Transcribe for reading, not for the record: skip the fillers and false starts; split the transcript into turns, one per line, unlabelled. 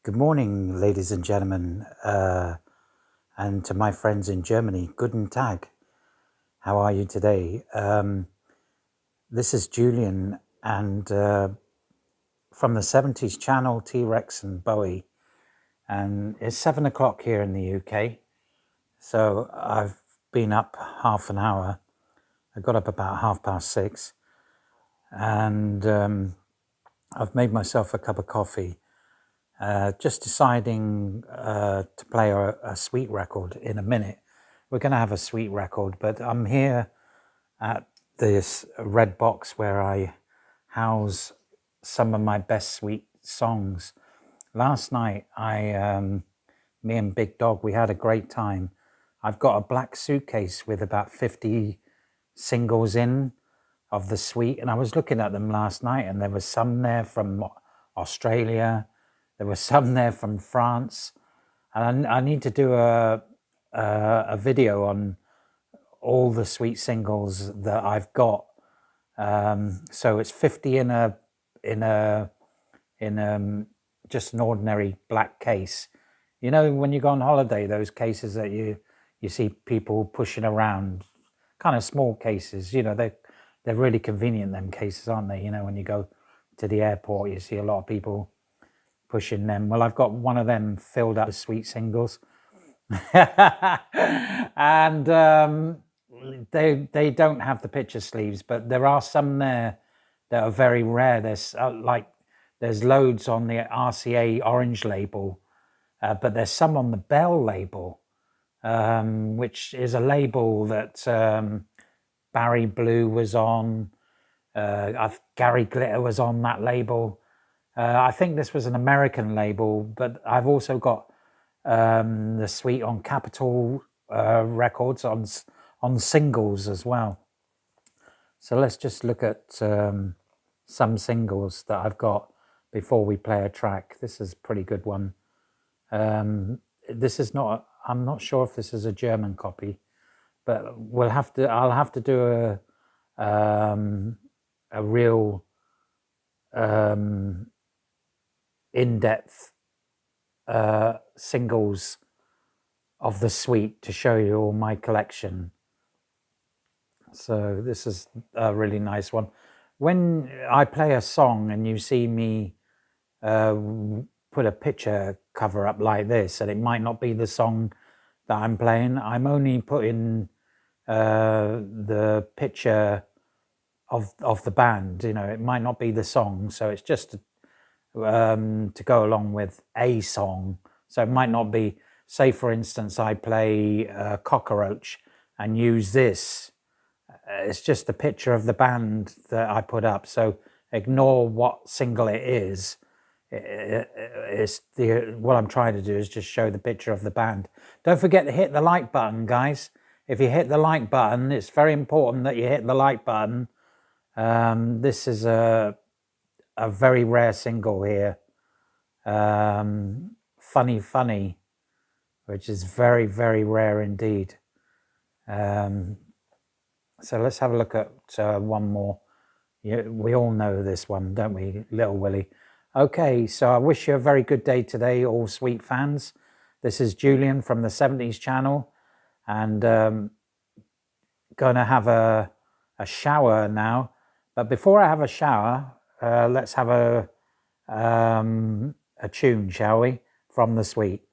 Good morning, ladies and gentlemen, and to my friends in Germany, Guten Tag. How are you today? This is Julian, and from the 70s channel, T-Rex and Bowie, and it's 7 o'clock here in the UK, so I've been up half an hour. I got up about 6:30, and I've made myself a cup of coffee. Just deciding to play a sweet record in a minute. We're going to have a sweet record, but I'm here at this red box where I house some of my best sweet songs. Last night, me and Big Dog, we had a great time. I've got a black suitcase with about 50 singles in of the sweet, and I was looking at them last night, and there was some there from Australia. There were some there from France, and I need to do a video on all the sweet singles that I've got. So it's 50 in just an ordinary black case. You know, when you go on holiday, those cases that you see people pushing around, kind of small cases. You know, they're really convenient, them cases, aren't they? You know, when you go to the airport, you see a lot of people pushing them. Well, I've got one of them filled up with sweet singles. And they don't have the picture sleeves, but there are some there that are very rare. There's loads on the RCA orange label, but there's some on the Bell label, which is a label that Barry Blue was on. Gary Glitter was on that label. I think this was an American label, but I've also got the suite on Capitol Records on singles as well. So let's just look at some singles that I've got before we play a track. This is a pretty good one. This is not. I'm not sure if this is a German copy, but I'll have to do a real in-depth singles of the suite to show you all my collection. So this is a really nice one. When I play a song and you see me put a picture cover up like this, and it might not be the song that I'm playing, I'm only putting the picture of the band. You know, it might not be the song, so it's just to go along with a song. So it might not be, say for instance, I play Cockroach and use this. It's just a picture of the band that I put up. So ignore what single it is. What I'm trying to do is just show the picture of the band. Don't forget to hit the like button, guys. If you hit the like button, it's very important that you hit the like button. This is a very rare single here. Funny Funny, which is very, very rare indeed. So let's have a look at one more. We all know this one, don't we? Little Willie. Okay, so I wish you a very good day today, all sweet fans. This is Julian from the 70s channel, and going to have a shower now. But before I have a shower, let's have a tune, shall we, from the suite.